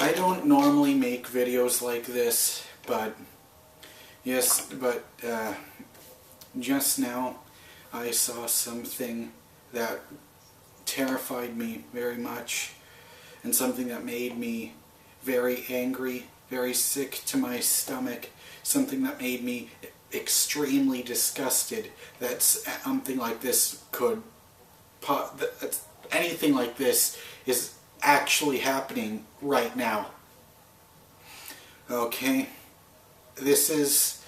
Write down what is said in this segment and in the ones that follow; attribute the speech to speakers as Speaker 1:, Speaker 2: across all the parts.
Speaker 1: I don't normally make videos like this, but just now I saw something that terrified me very much, and something that made me very angry, very sick to my stomach, something that made me extremely disgusted that something like this could, anything like this is actually happening right now. Okay, this is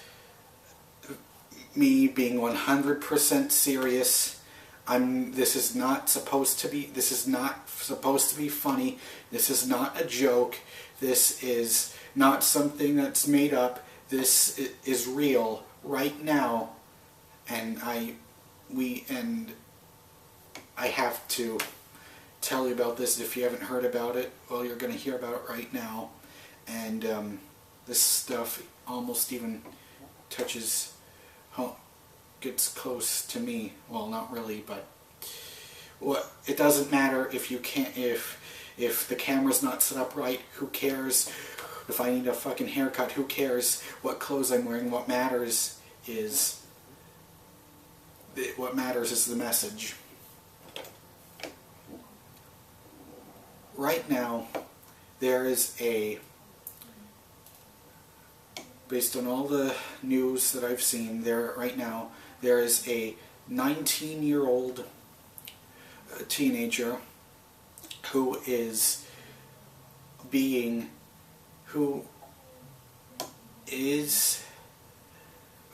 Speaker 1: me being 100% serious. This is not supposed to be funny. This is not a joke. This is not something that's made up. This is real right now, and I have to tell you about this. If you haven't heard about it, well, you're going to hear about it right now. And this stuff almost even touches home, gets close to me. Well, not really, but it doesn't matter if you can't, if the camera's not set up right. Who cares? If I need a fucking haircut, who cares what clothes I'm wearing? What matters is the message. Right now, there is based on all the news that I've seen, there is a 19-year-old teenager who is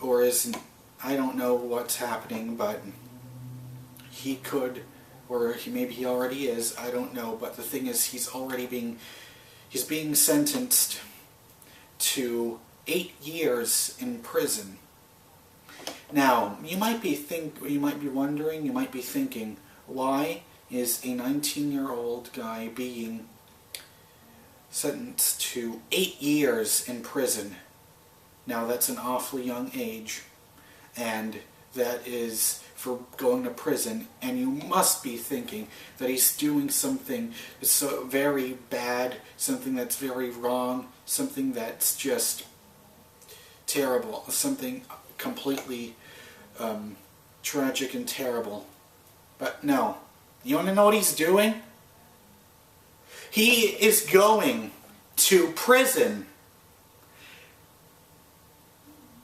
Speaker 1: or isn't, I don't know what's happening, but he could, or maybe he already is, I don't know, but the thing is, he's being sentenced to 8 years in prison. Now, you might be wondering, you might be thinking, why is a 19-year-old guy being sentenced to 8 years in prison? Now, that's an awfully young age, and that is for going to prison, and you must be thinking that he's doing something so very bad, something that's very wrong, something that's just terrible, something completely tragic and terrible. But no. You want to know what he's doing? He is going to prison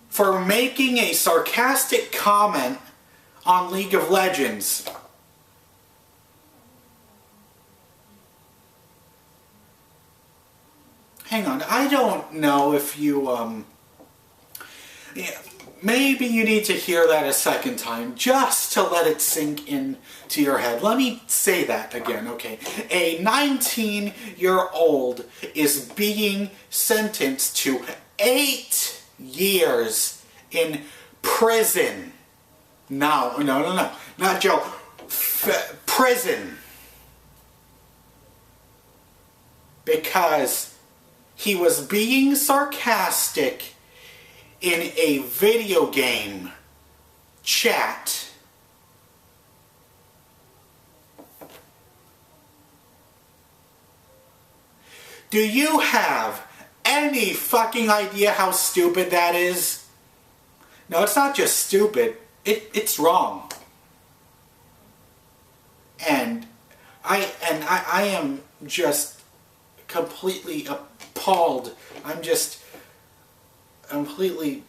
Speaker 1: for making a sarcastic comment on League of Legends. Hang on, I don't know if you, maybe you need to hear that a second time, just to let it sink into your head. Let me say that again, okay? A 19-year-old is being sentenced to 8 years in prison. No, not jail. Prison. Because he was being sarcastic in a video game chat. Do you have any fucking idea how stupid that is? No, it's not just stupid. It's wrong. And I am just completely appalled. I'm just completely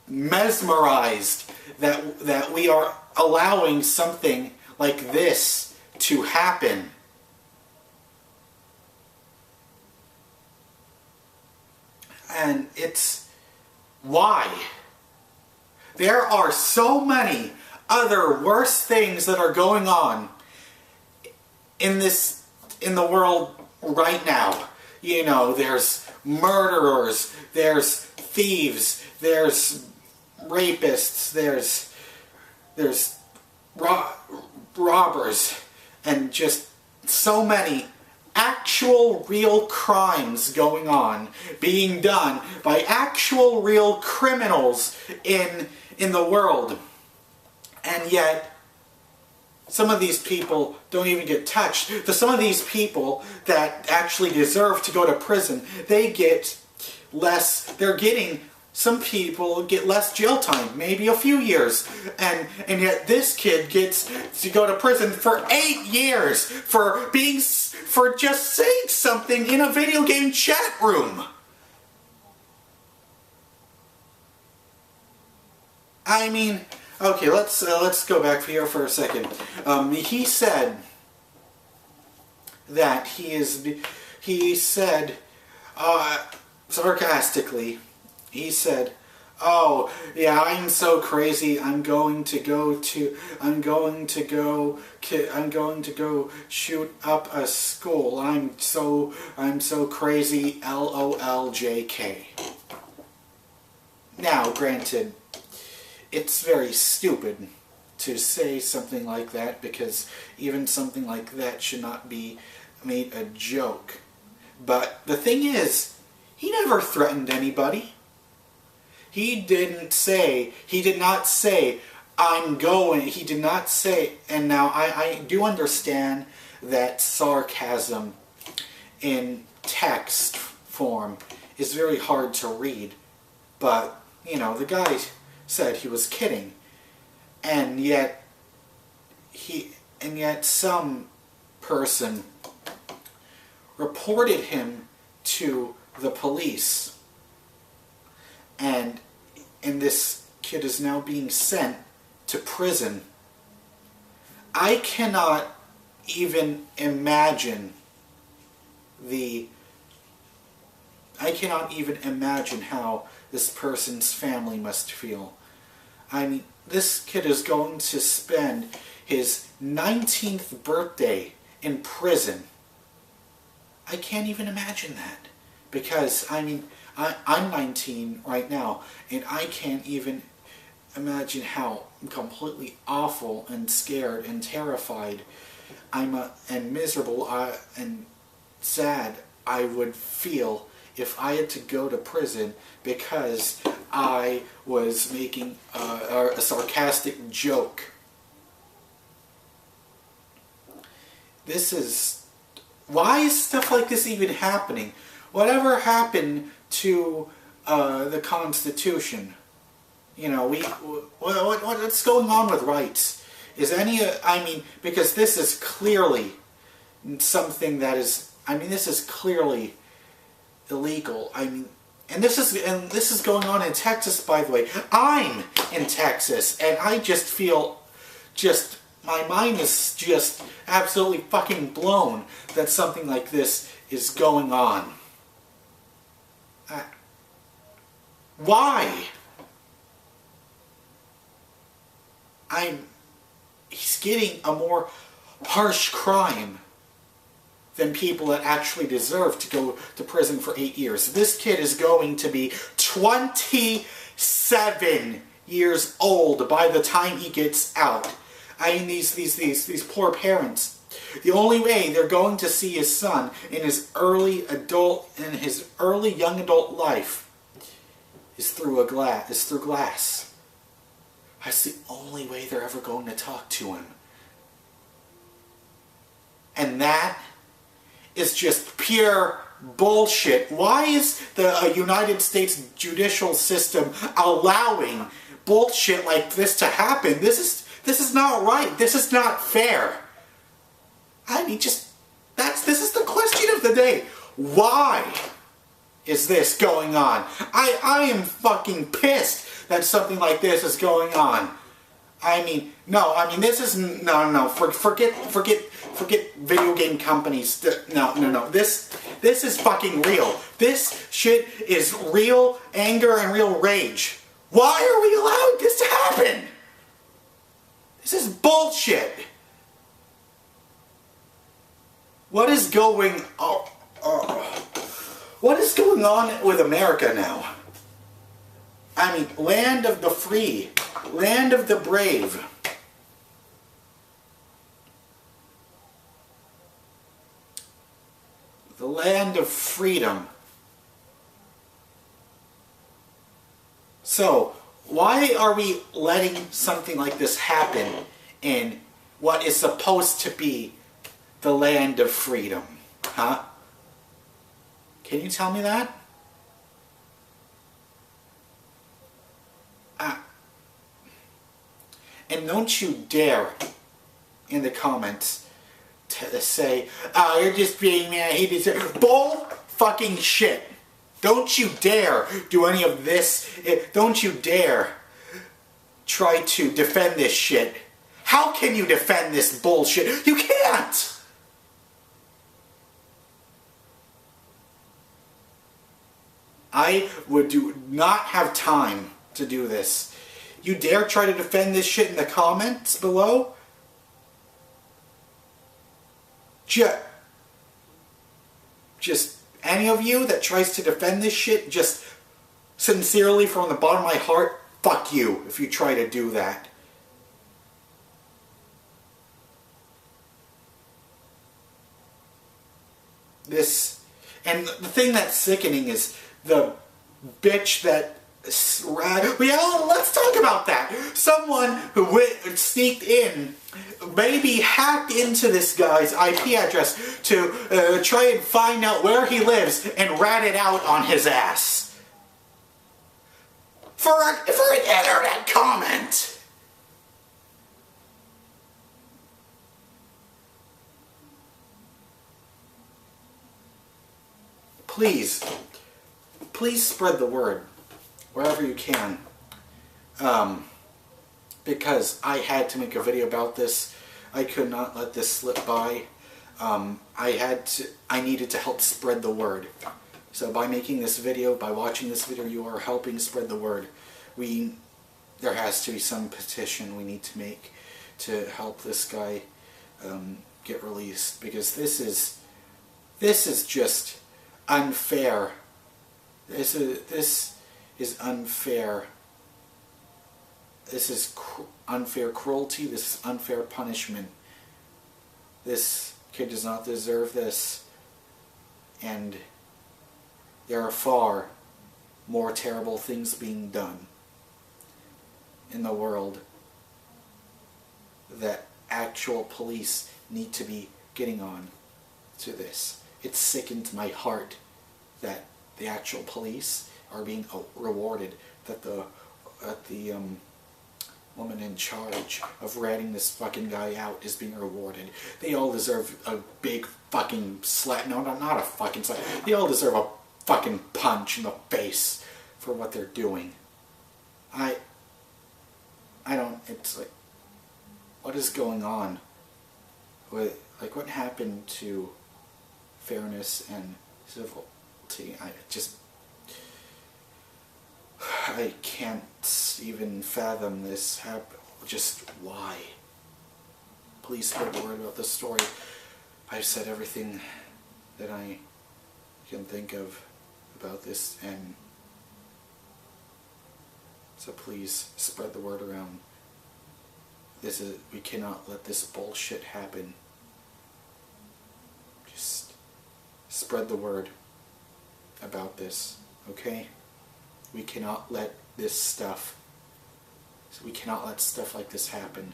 Speaker 1: mesmerized that we are allowing something like this to happen. And it's why? There are so many other worse things that are going on in the world right now. You know, there's murderers, there's thieves, there's rapists, there's robbers, and just so many actual real crimes going on, being done by actual real criminals in the world. And yet, some of these people don't even get touched. Some of these people that actually deserve to go to prison, they get less, some people get less jail time, maybe a few years. And yet this kid gets to go to prison for 8 years for just saying something in a video game chat room. I mean, okay, let's go back here for a second. He said that he said sarcastically, he said, "Oh, yeah, I'm so crazy. I'm going to go shoot up a school. I'm so crazy. LOL JK." Now, granted, it's very stupid to say something like that, because even something like that should not be made a joke. But the thing is, he never threatened anybody. He did not say, I'm going, he did not say, and now I do understand that sarcasm in text form is very hard to read, but, you know, the guy said he was kidding, and yet some person reported him to the police, and this kid is now being sent to prison. I cannot even imagine how this person's family must feel. I mean, this kid is going to spend his 19th birthday in prison. I can't even imagine that. Because, I mean, I'm 19 right now, and I can't even imagine how completely awful and scared and terrified and miserable and sad I would feel if I had to go to prison because I was making a sarcastic joke. Why is stuff like this even happening? Whatever happened to the Constitution? You know, what's going on with rights? Because this is clearly something that is, this is clearly illegal. And this is going on in Texas, by the way. I'm in Texas, and I just feel my mind is just absolutely fucking blown that something like this is going on. Why? He's getting a more harsh crime than people that actually deserve to go to prison for 8 years. This kid is going to be 27 years old by the time he gets out. These poor parents. The only way they're going to see his son in his early young adult life is through glass. That's the only way they're ever going to talk to him. And that is just pure bullshit. Why is the United States judicial system allowing bullshit like this to happen? This is not right. This is not fair. This is the question of the day. Why is this going on? I am fucking pissed that something like this is going on. This is, no, forget video game companies. No, this is fucking real. This shit is real anger and real rage. Why are we allowing this to happen? This is bullshit. What is going on with America now? Land of the free, land of the brave. The land of freedom. So, why are we letting something like this happen in what is supposed to be the land of freedom? Huh? Can you tell me that? And don't you dare, in the comments, say, oh, you're just being mad, he deserves... Bull fucking shit. Don't you dare do any of this. Don't you dare try to defend this shit. How can you defend this bullshit? You can't! I do not have time to do this. You dare try to defend this shit in the comments below? Just any of you that tries to defend this shit, just sincerely from the bottom of my heart, fuck you if you try to do that. And the thing that's sickening is the bitch that... let's talk about that. Someone who sneaked in, maybe hacked into this guy's IP address to try and find out where he lives and rat it out on his ass. For an internet comment. Please spread the word wherever you can, because I had to make a video about this. I could not let this slip by. I needed to help spread the word. So by making this video, by watching this video, you are helping spread the word. There has to be some petition we need to make to help this guy get released, because this is just unfair. This is unfair. This is unfair cruelty. This is unfair punishment. This kid does not deserve this. And there are far more terrible things being done in the world that actual police need to be getting on to this. It sickens my heart that the actual police are being rewarded, that the woman in charge of ratting this fucking guy out is being rewarded. They all deserve a big fucking slap. No, not a fucking slap. They all deserve a fucking punch in the face for what they're doing. I don't, it's like, what is going on with, like, what happened to fairness and civility? I can't even fathom this just why. Please spread the word about this story. I've said everything that I can think of about this, and so please spread the word around. We cannot let this bullshit happen. Just spread the word about this, okay? We cannot let stuff like this happen.